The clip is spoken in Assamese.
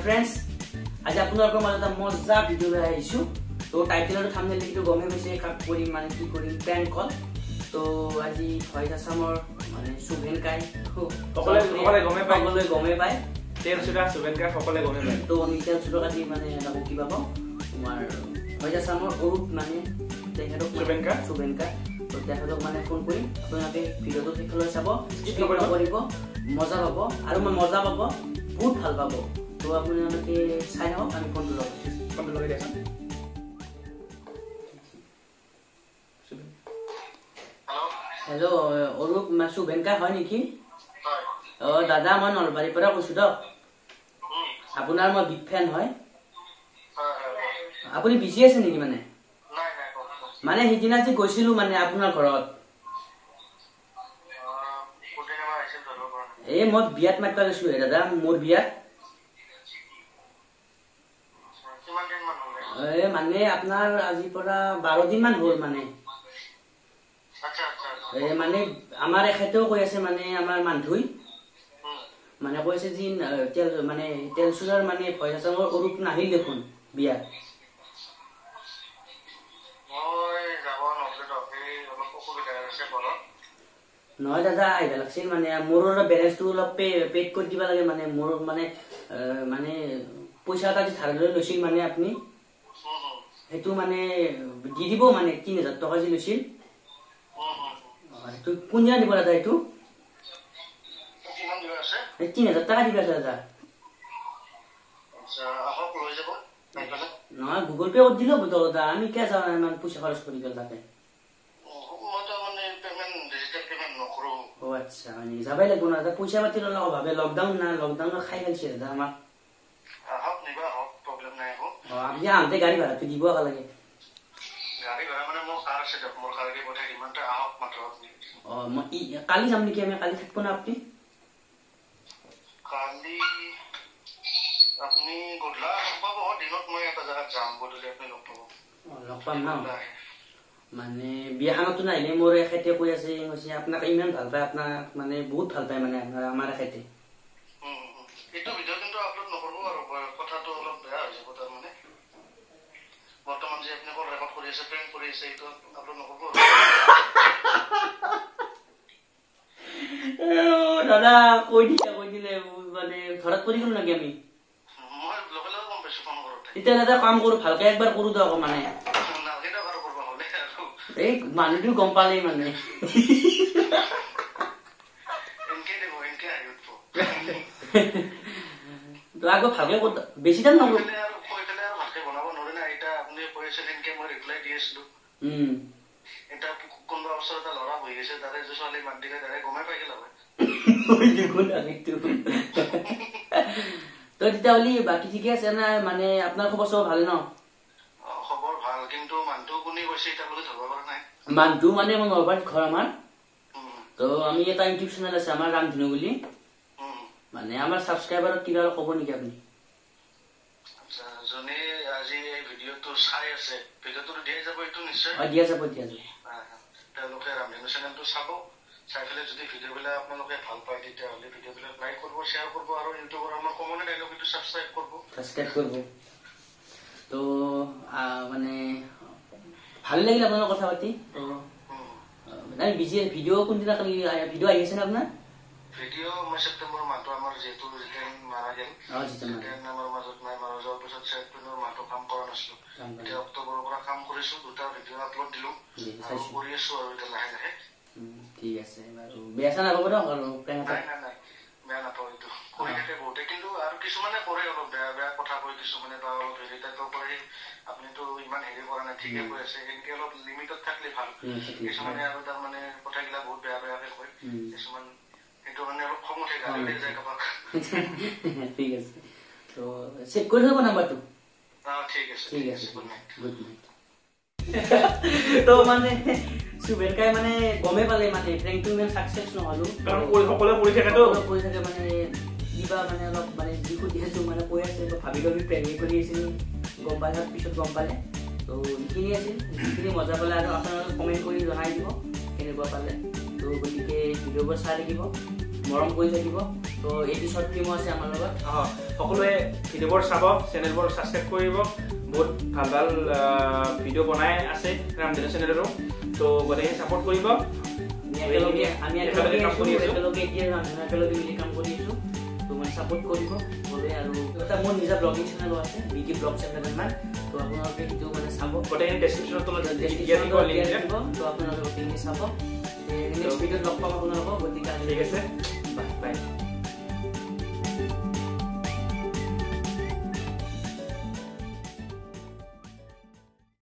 friends, আজি আপোনালোকৰ মাজত এটা মজা ভিডিও লৈ আহিছো। তো টাইটেল আৰু থাম্বনেইল লিখিটো গমে পাইছে কাক কৰিম মানে কি কৰিম প্ৰেংক কল। তো আজি ভয়েস আসামৰ মানে শুভেন কাই সকলে গমে পায় তেল সুদা শুভেন কাই সকলে গমে পায়। তো আমি তেল সুদা কাটি মানে এটা কি পাব তোমাৰ ভয়েস আসামৰ অৰুপ মানে তেখেতক শুভেন কাই তো তেখেতক মানে ফোন কৰি আপোনালোকে ভিডিওটো শেষলৈ চাব, স্কিপ নকৰিব, মজা পাব আৰু মই মজা পাব, বহুত ভাল পাব। তো আপোনালোকে চাই থাকক, আমি ফোনটো লগাই দিছো। হেল্ল' অৰুপ শুভেন কাই হয় নেকি? দাদা মই নলবাৰীৰ পৰা কৈছো দ, আপোনাৰ মই বিগ ফেন হয়। আপুনি বিজি আছে নেকি? মানে সিদিনা যে গৈছিলো মানে আপোনাৰ ঘৰত, এই মই বিয়াত মাতিব গৈছিলো দাদা, মোৰ বিয়াত। মানে আপোনাৰ আজিৰ পৰা 12 দিন মান হ'ল মানে। মানে আমাৰ এখেতেও কৈ আছে মানে আমাৰ মানধুই মানে কৈছে যে তেল মানে তেলচুৰাৰ মানে ভয়েস আসামৰ অৰুপ নাহিল দেখোন বিয়াত। নহয় দাদা আহিব লাগিছিল, মানে মোৰ বেলেঞ্চটো অলপ পেড কৰি দিব লাগে। মানে মোৰ মানে মানে পইচা এটা ধাৰ লৈ লৈছিল মানে আপুনি, সেইটো মানে দি দিব মানে 3000 টকা যে লৈছিল। কোনদিনা দিব দাদা? এইটো 3000 টকা দিব আছে দাদা। নহয় গুগল পে কৰি দিলেও দাদা, আমি কিয় যাওঁ ইমান পইচা খৰচ কৰি গ'ল তাতে। আচ্ছা মানে যাবাই লাগব না দাদা, পইচা পাতিৰ অলপ অভাৱে, লকডাউন না, লকডাউনত খাই খেলছে দাদা আমাক। আপুনি আহোঁতে গাড়ী ভাড়াটো দিব লাগে। কালি যাম নেকি আমি? কালি থাকিব না আপুনি? লগ পাম ন? মানে বিয়াখনতো নাহিলে মোৰ এখেতে কৈ আছে আপোনাক ইমান ভাল পায়, আপোনাক মানে বহুত ভাল পায় মানে আমাৰ এখেতে। দাদা কৈ দিলে মানে ঘৰত কৰি দিম নেকি আমি? এতিয়া দাদা কাম কৰো, ভালকে একবাৰ কৰো দিয়ক। মানে এই মানুহটো গম পালেই মানে আকৌ ভালকে বেছি টাইম নকৰো। তো তেতিয়াহ'লে বাকী ঠিকে আছে না? মানে আপোনাৰ খবৰ চবৰ ভালে ন? মানুহটো মানে মোৰ নলবাৰীত ঘৰ আমাৰ। তো আমি এটা ইউটিউব চেনেল আছে আমাৰ ৰামধেনু বুলি, মানে আমাৰ ছাবস্ক্ৰাইবাৰক কিবা ক'ব নেকি আপুনি? দিয়া যাব। তেওঁলোকে ৰামধেনু চেনেলটো চাব, চাই পেলাই যদি ভিডিঅ'বিলাক আপোনালোকে ভাল পায় তেতিয়াহ'লে ভিডিঅ'বিলাক লাইক কৰিব, শ্বেয়াৰ কৰিব আৰু ইউটিউবৰ আমাৰ কমনে ডাইলগ এইটো ছাবস্ক্ৰাইব কৰিব। তো মানে ভাল লাগিল আপোনাৰ কথা পাতি। আমি বিজি ভিডিঅ' কোনদিনা ভিডিঅ' আহি আছে নে আপোনাৰ? ভিডিঅ' মই ছেপ্টেম্বৰ মাহটো আমাৰ যিহেতু মাৰা গেল, আমাৰ মাজত নাই, মাৰা যোৱাৰ পিছত ছেপ্টেম্বৰ মাহটো কাম কৰা নাছিলো। এতিয়া অক্টোবৰৰ পৰা কাম কৰিছো, 2টা ভিডিঅ' আপলোড দিলো আৰু কৰি আছো আৰু এতিয়া লাহে লাহে। ঠিক আছে বাৰু, বেয়া চেয়া নাপাব দিয়ক আৰু। নাই বেয়া নাপাওঁ, এইটো কৰি থাকে বহুতে, কিন্তু আৰু কিছুমানে কৰে অলপ বেয়া কথা কৈ কিছুমানে বা অলপ হেৰি টাইপৰ কৰে। আপুনিতো ইমান হেৰি কৰা নাই, ঠিকে কৈ আছে, এনেকে অলপ লিমিটত থাকিলে ভাল। কিছুমানে আৰু তাৰমানে কথাবিলাক বহুত বেয়াকে কয়, কিছুমান সেইটো মানে অলপ খং উঠে, গালি উঠি যায় কাৰোবাক। ঠিক আছে, তো চেক কৰি থব নাম্বাৰটো। ঠিক আছে, গুড নাইট। তো মানে শুভেন কাই মানে গমেই পালে মানে প্ৰেংকটো ইমান ছাকচেছ নহ'লো, সকলোৱে কৰি থাকে মানে কিবা মানে অলপ মানে যি সুধি আছো মানে কৈ আছে, তো ভাবি প্ৰেংক কৰি আছিল, গম পালে পিছত গম পালে। তো এইখিনি আছিল, যিখিনি মজা পালে আৰু আপোনালোকে কমেণ্ট কৰি জনাই দিব কেনেকুৱা পালে। তো গতিকে ভিডিঅ'বোৰ চাই থাকিব, মৰম কৰি থাকিব। তো এটি শ্বৰ্ট ফিল্মো আছে আমাৰ লগত। সকলোৱে ভিডিঅ'বোৰ চাব, চেনেলবোৰ ছাবস্ক্ৰাইব কৰিব। বহুত ভাল ভাল ভিডিঅ' বনাই আছে ৰামধেনু চেনেলৰো, তো গোটেইখিনি ছাপোৰ্ট কৰিব। আমি একেলগে কাম কৰি আছো, একেলগে মিলি কাম কৰি আছো, তো মানে ছাপোৰ্ট কৰিব গ'লে। আৰু এটা মোৰ নিজা ব্লগিং চেনেলো আছে, বিকি ব্লগ 7মান, তো আপোনালোকে সেইটো মানে চাব। গোটেইখিনি ডেছক্ৰিপশ্যনত তলত তো আপোনালোকে গোটেইখিনি চাব। নেক্সট ভিডিঅ'ত লগ পাম আপোনালোকক। গতিকে ঠিক আছে, বাই বাই।